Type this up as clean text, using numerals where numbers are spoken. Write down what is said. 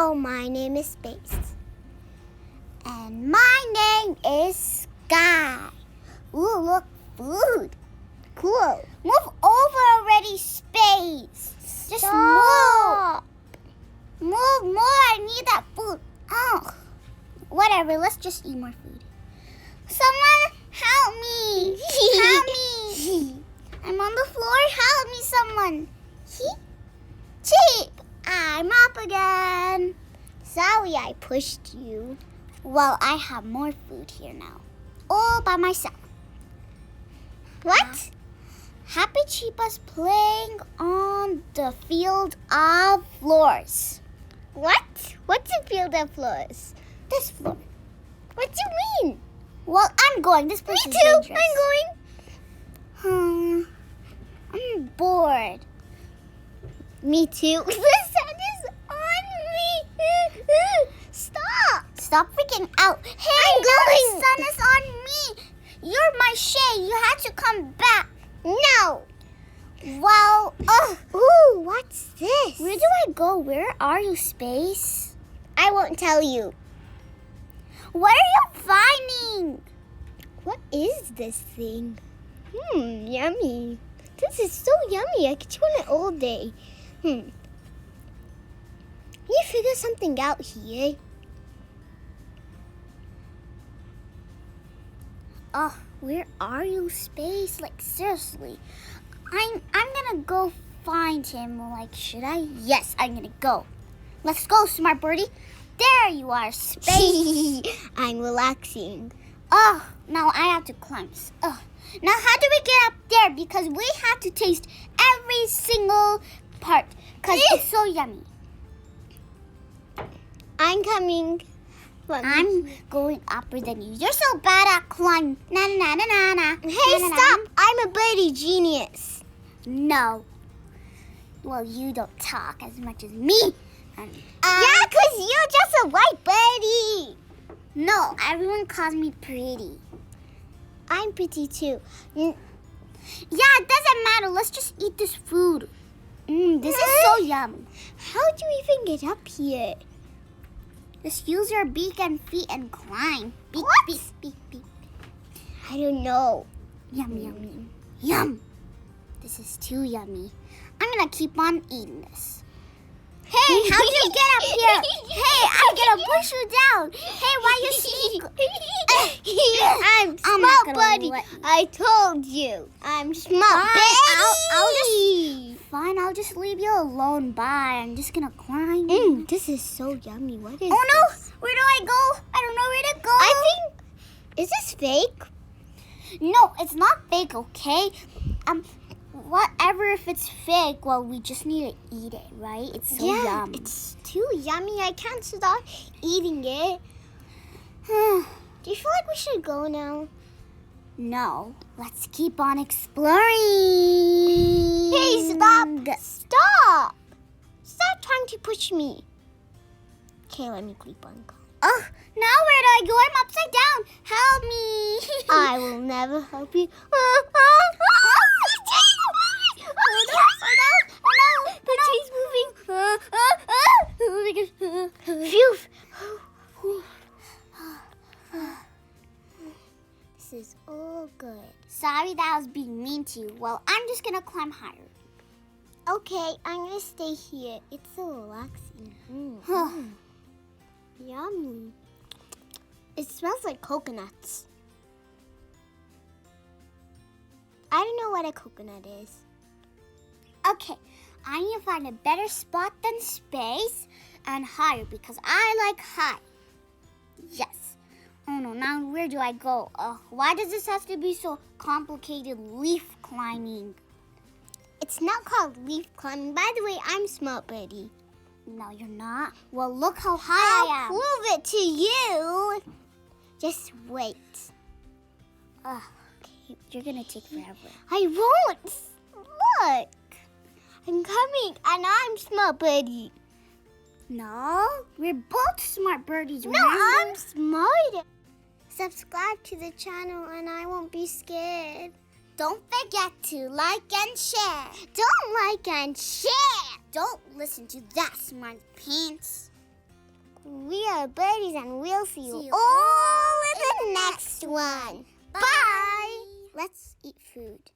Hello, my name is Space. And my name is Sky. Ooh, look, food. Cool. Move over already, Space. Just Stop. move more. I need that food. Oh, whatever. Let's just eat more food. Someone help me. Help me. I'm on the floor. Help me, someone. Cheap. I'm up again. Sorry I pushed you. Well, I have more food here now. All by myself. What? Happy Cheepa's playing on the field of floors. What? What's a field of floors? This floor. What do you mean? Well, I'm going. This place is dangerous. Me too. I'm going. I'm bored. Me too. The sun is on me. Stop. Stop freaking out. Hey, the sun is on me. You're my shade. You had to come back. No. Well, ooh, what's this? Where do I go? Where are you, Space? I won't tell you. What are you finding? What is this thing? Yummy. This is so yummy. I could chew on it all day. You figure something out here. Where are you, Space? Like, seriously. I'm gonna go find him. Like, should I? Yes, I'm gonna go. Let's go, smart birdie. There you are, Space. I'm relaxing. Now I have to climb. Now how do we get up there? Because we have to taste every single part. Because it's so yummy. I'm coming. I'm going upper than you. You're so bad at climbing. Na na na na na. Hey, stop! I'm a birdie genius. No. Well, you don't talk as much as me. Yeah, 'cause you're just a white birdie. No, everyone calls me pretty. I'm pretty too. Yeah, it doesn't matter. Let's just eat this food. This is so yum. How do you even get up here? Just use your beak and feet and climb. Beak, beak, beak, beak. I don't know. Yum, yum, yum. This is too yummy. I'm gonna keep on eating this. Hey, how did you get up here? Hey, I'm gonna push you down. Hey, why you sneak? I'm smart, buddy. I told you. I'm smart, Fine, I'll just leave you alone. Bye. I'm just gonna climb. This is so yummy. What is this? Where do I go? I don't know where to go. I think, is this fake? No, it's not fake, okay? Whatever if it's fake, well, we just need to eat it, right? It's so yum. It's too yummy. I can't stop eating it. Do you feel like we should go now? No. Let's keep on exploring. Hey, stop. Stop. Stop trying to push me. Okay, let me keep on going. Now where do I go? I'm upside down. Help me. I will never help you. This is all good. Sorry that I was being mean to you. Well, I'm just gonna climb higher. Okay, I'm gonna stay here. It's so relaxing. Yummy. It smells like coconuts. I don't know what a coconut is. Okay, I need to find a better spot than Space and higher because I like high. Yes. Oh no, now where do I go? Why does this have to be so complicated? Leaf climbing. It's not called leaf climbing. By the way, I'm smart birdie. No, you're not. Well, look how high I am. I'll prove it to you. Just wait. Okay, you're gonna take forever. I won't. Look. I'm coming, and I'm smart birdie. No, we're both smart birdies, remember? No, I'm smart. Subscribe to the channel, and I won't be scared. Don't forget to like and share. Don't like and share. Don't listen to that smart pants. We are birdies, and we'll see you all in the next one. Bye. Let's eat food.